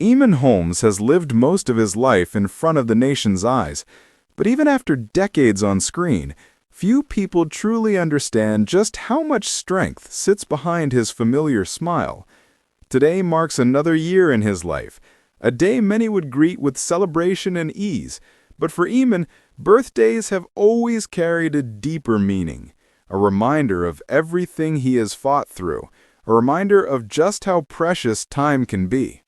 Eamonn Holmes has lived most of his life in front of the nation's eyes, but even after decades on screen, few people truly understand just how much strength sits behind his familiar smile. Today marks another year in his life, a day many would greet with celebration and ease, but for Eamonn, birthdays have always carried a deeper meaning, a reminder of everything he has fought through, a reminder of just how precious time can be.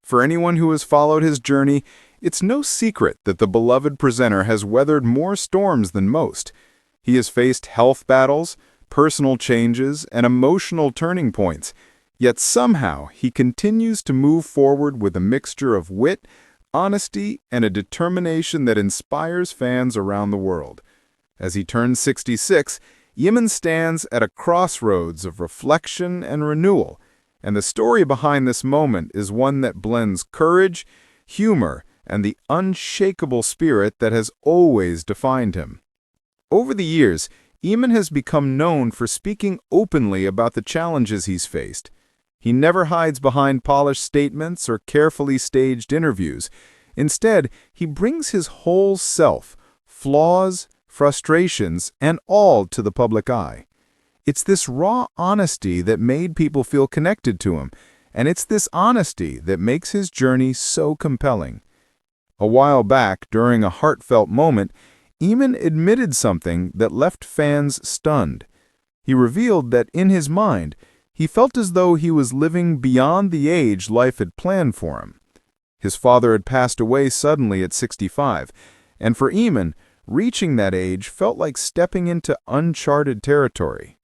For anyone who has followed his journey, it's no secret that the beloved presenter has weathered more storms than most. He has faced health battles, personal changes, and emotional turning points, yet somehow he continues to move forward with a mixture of wit, honesty, and a determination that inspires fans around the world. As he turns 66, Eamonn stands at a crossroads of reflection and renewal, and the story behind this moment is one that blends courage, humor, and the unshakable spirit that has always defined him. Over the years, Eamonn has become known for speaking openly about the challenges he's faced. He never hides behind polished statements or carefully staged interviews. Instead, he brings his whole self, flaws, frustrations, and all to the public eye. It's this raw honesty that made people feel connected to him, and it's this honesty that makes his journey so compelling. A while back, during a heartfelt moment, Eamonn admitted something that left fans stunned. He revealed that in his mind, he felt as though he was living beyond the age life had planned for him. His father had passed away suddenly at 65, and for Eamonn, reaching that age felt like stepping into uncharted territory.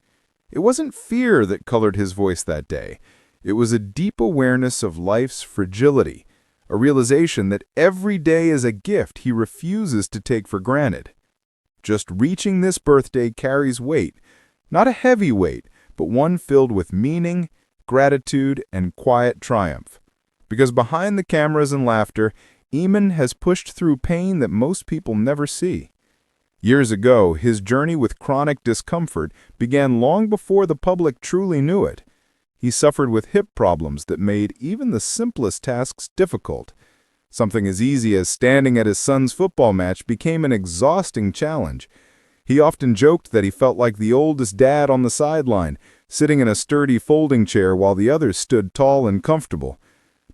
It wasn't fear that colored his voice that day. It was a deep awareness of life's fragility, a realization that every day is a gift he refuses to take for granted. Just reaching this birthday carries weight, not a heavy weight, but one filled with meaning, gratitude, and quiet triumph. Because behind the cameras and laughter, Eamonn has pushed through pain that most people never see. Years ago, his journey with chronic discomfort began long before the public truly knew it. He suffered with hip problems that made even the simplest tasks difficult. Something as easy as standing at his son's football match became an exhausting challenge. He often joked that he felt like the oldest dad on the sideline, sitting in a sturdy folding chair while the others stood tall and comfortable.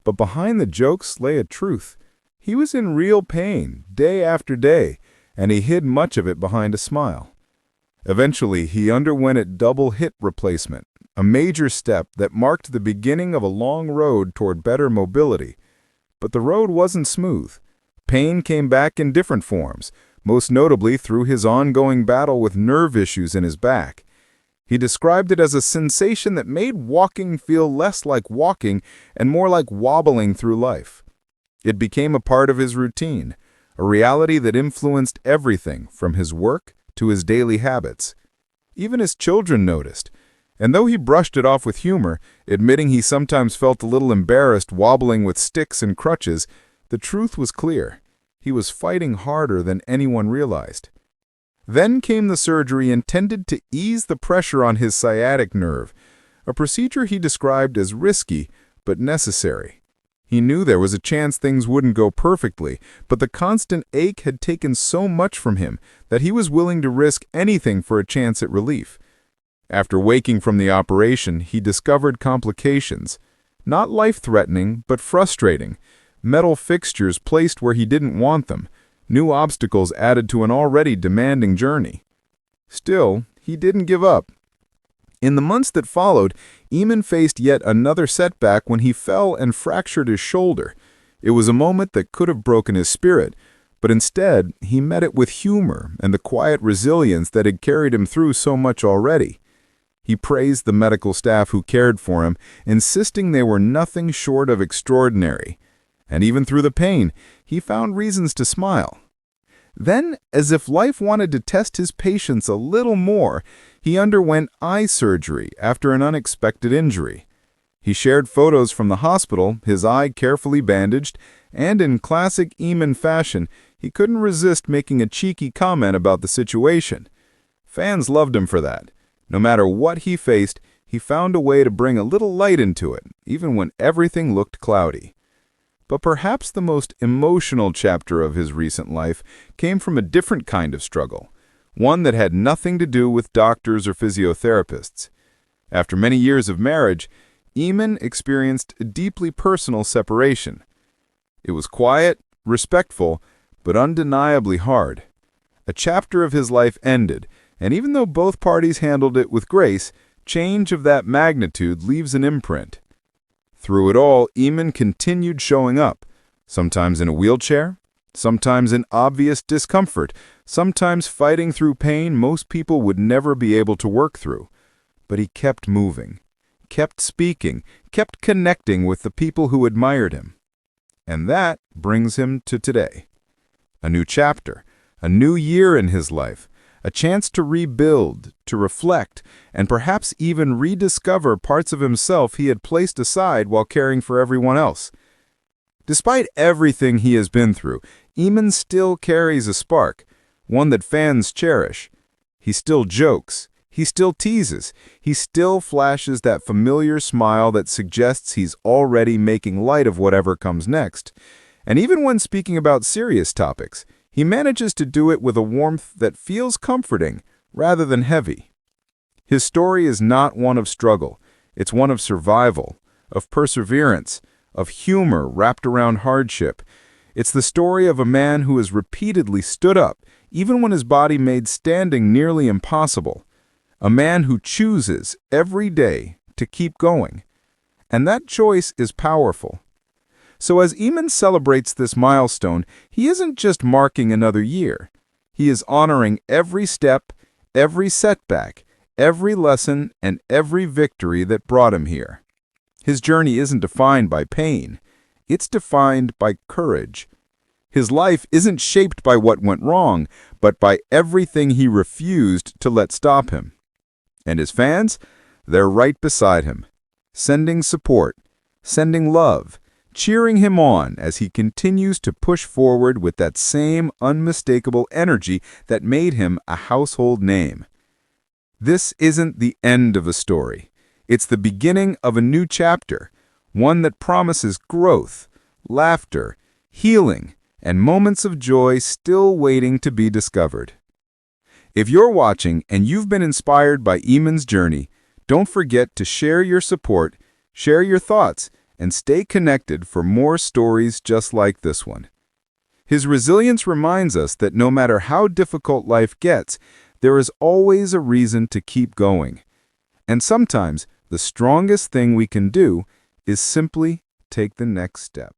But behind the jokes lay a truth. He was in real pain, day after day, and he hid much of it behind a smile. Eventually, he underwent a double hip replacement, a major step that marked the beginning of a long road toward better mobility. But the road wasn't smooth. Pain came back in different forms, most notably through his ongoing battle with nerve issues in his back. He described it as a sensation that made walking feel less like walking and more like wobbling through life. It became a part of his routine, a reality that influenced everything from his work to his daily habits. Even his children noticed, and though he brushed it off with humor, admitting he sometimes felt a little embarrassed wobbling with sticks and crutches, the truth was clear. He was fighting harder than anyone realized. Then came the surgery intended to ease the pressure on his sciatic nerve, a procedure he described as risky but necessary. He knew there was a chance things wouldn't go perfectly, but the constant ache had taken so much from him that he was willing to risk anything for a chance at relief. After waking from the operation, he discovered complications. Not life-threatening, but frustrating. Metal fixtures placed where he didn't want them. New obstacles added to an already demanding journey. Still, he didn't give up. In the months that followed, Eamonn faced yet another setback when he fell and fractured his shoulder. It was a moment that could have broken his spirit, but instead he met it with humor and the quiet resilience that had carried him through so much already. He praised the medical staff who cared for him, insisting they were nothing short of extraordinary. And even through the pain, he found reasons to smile. Then, as if life wanted to test his patience a little more, he underwent eye surgery after an unexpected injury. He shared photos from the hospital, his eye carefully bandaged, and in classic Eamonn fashion, he couldn't resist making a cheeky comment about the situation. Fans loved him for that. No matter what he faced, he found a way to bring a little light into it, even when everything looked cloudy. But perhaps the most emotional chapter of his recent life came from a different kind of struggle, one that had nothing to do with doctors or physiotherapists. After many years of marriage, Eamonn experienced a deeply personal separation. It was quiet, respectful, but undeniably hard. A chapter of his life ended, and even though both parties handled it with grace, change of that magnitude leaves an imprint. Through it all, Eamonn continued showing up, sometimes in a wheelchair, sometimes in obvious discomfort, sometimes fighting through pain most people would never be able to work through. But he kept moving, kept speaking, kept connecting with the people who admired him. And that brings him to today. A new chapter, a new year in his life, a chance to rebuild, to reflect, and perhaps even rediscover parts of himself he had placed aside while caring for everyone else. Despite everything he has been through, Eamonn still carries a spark, one that fans cherish. He still jokes, he still teases, he still flashes that familiar smile that suggests he's already making light of whatever comes next. And even when speaking about serious topics, he manages to do it with a warmth that feels comforting rather than heavy. His story is not one of struggle. It's one of survival, of perseverance, of humor wrapped around hardship. It's the story of a man who has repeatedly stood up, even when his body made standing nearly impossible. A man who chooses every day to keep going. And that choice is powerful. So as Eamonn celebrates this milestone, he isn't just marking another year. He is honoring every step, every setback, every lesson, and every victory that brought him here. His journey isn't defined by pain. It's defined by courage. His life isn't shaped by what went wrong, but by everything he refused to let stop him. And his fans? They're right beside him, sending support, sending love, cheering him on as he continues to push forward with that same unmistakable energy that made him a household name. This isn't the end of a story. It's the beginning of a new chapter, one that promises growth, laughter, healing, and moments of joy still waiting to be discovered. If you're watching and you've been inspired by Eamonn's journey, don't forget to share your support, share your thoughts, and stay connected for more stories just like this one. His resilience reminds us that no matter how difficult life gets, there is always a reason to keep going. And sometimes, the strongest thing we can do is simply take the next step.